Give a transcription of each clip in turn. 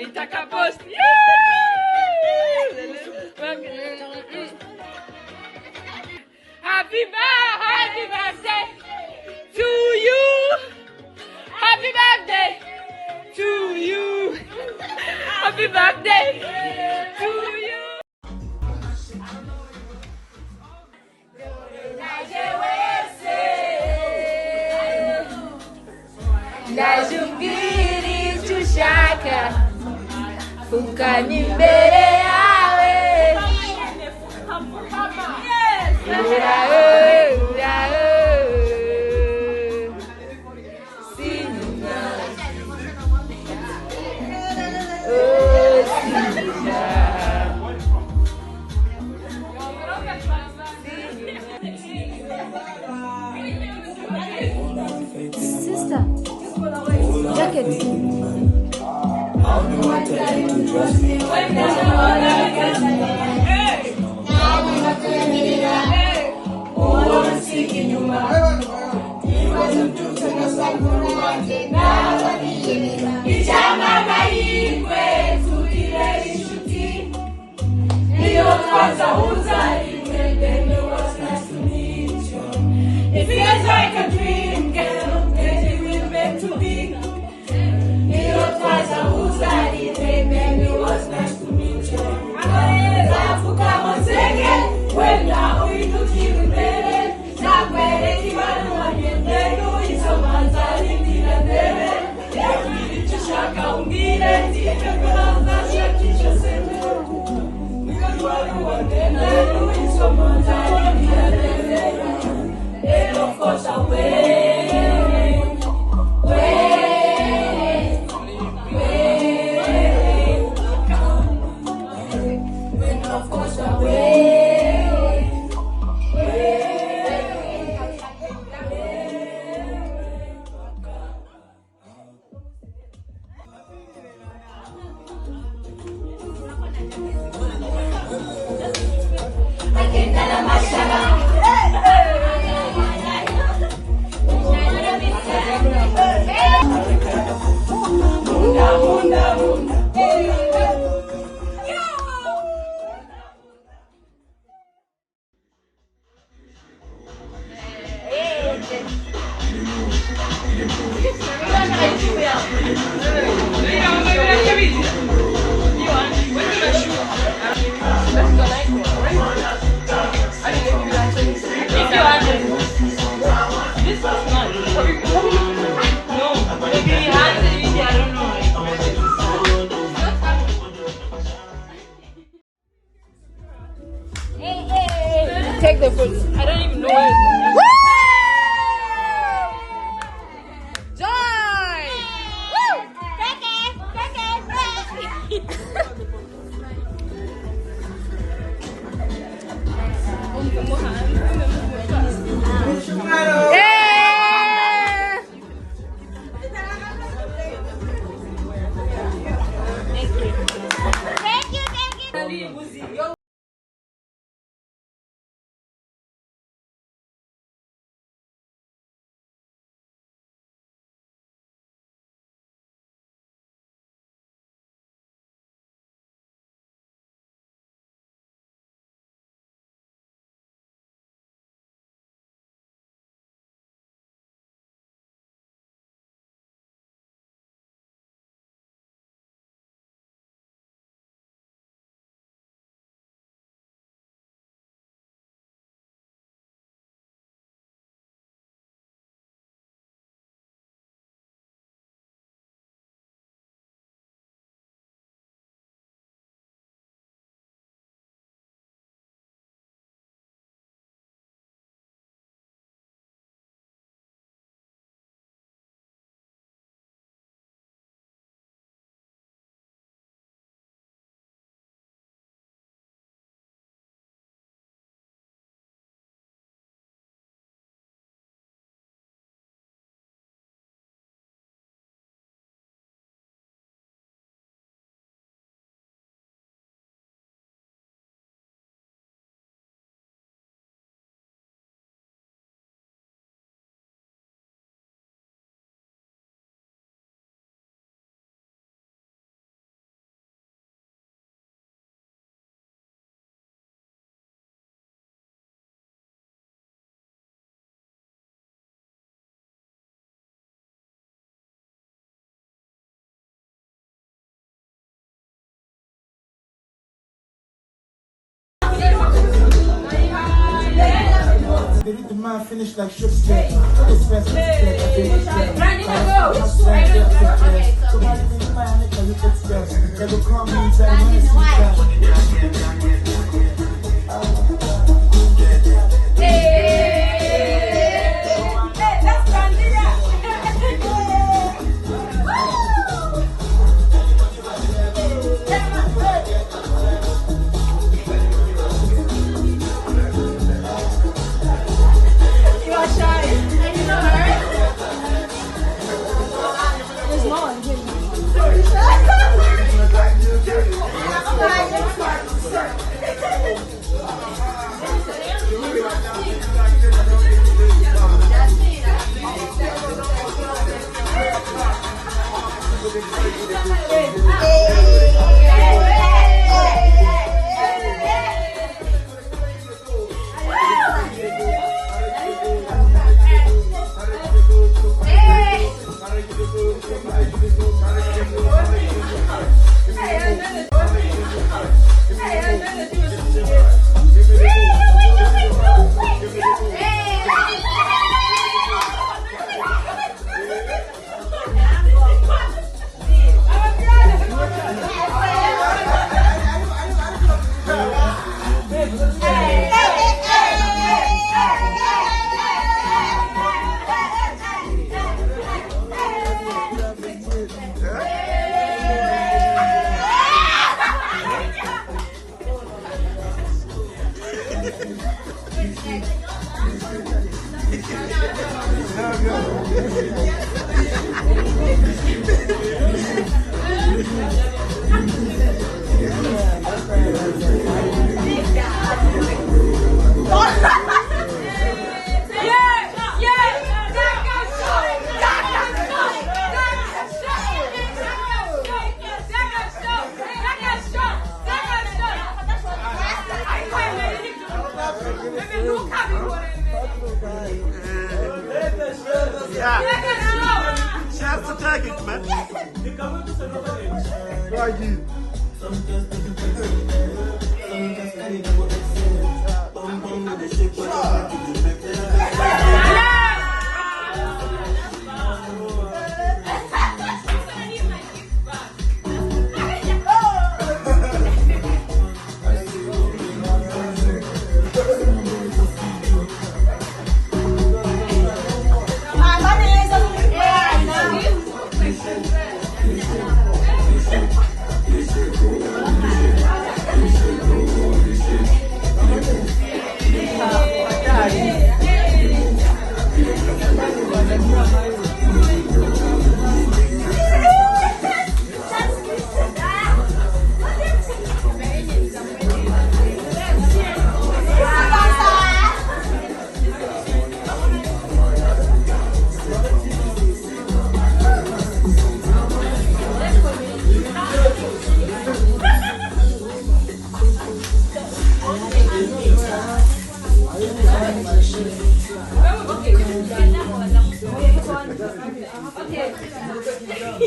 nitaka post. Happy birthday to you. Happy birthday to you. Happy birthday to you. Najungiri tushaka fukani mbele yawe. Sister, jacket. It feels like a dream, girl. Maybe we're meant to be. It was a who's that it baby, it was nice to meet you. I'm come on second. When now we do keep it. Not where they want to get no, it's a man's in the baby. Yeah, we need to shock out me and the girls that your teacher said. We got one day, no, it's a man's in the baby. And of course I wait, and of course I wait. I can't tell my shaba. Take the fruits. I don't even know where it is. Joy! Woo! Thank you. They read the man finish like Shakespeare. So they spend some step. They will come in and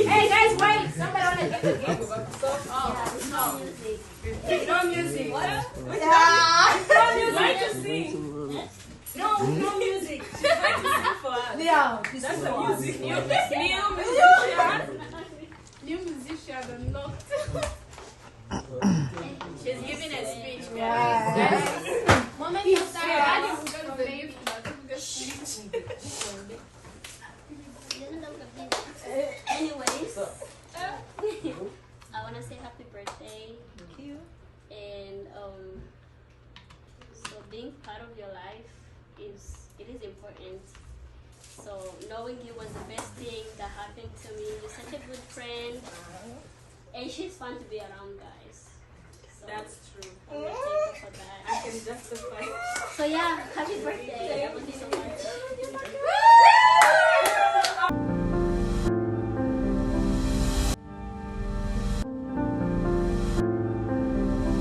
Hey guys, wait! Somebody wanna get the game. No music. What? No music. To sing. No music. She's going to sing for us. Yeah, that's the music. New musician. I'm not. She's giving a speech, guys. Moment of silence. Anyways, I want to say happy birthday. Thank you. And so being part of your life is important. So knowing you was the best thing that happened to me. You're such a good friend, and she's fun to be around, guys. So That's true. I'm really thankful for that. I can justify. So yeah, happy birthday. I love you so much.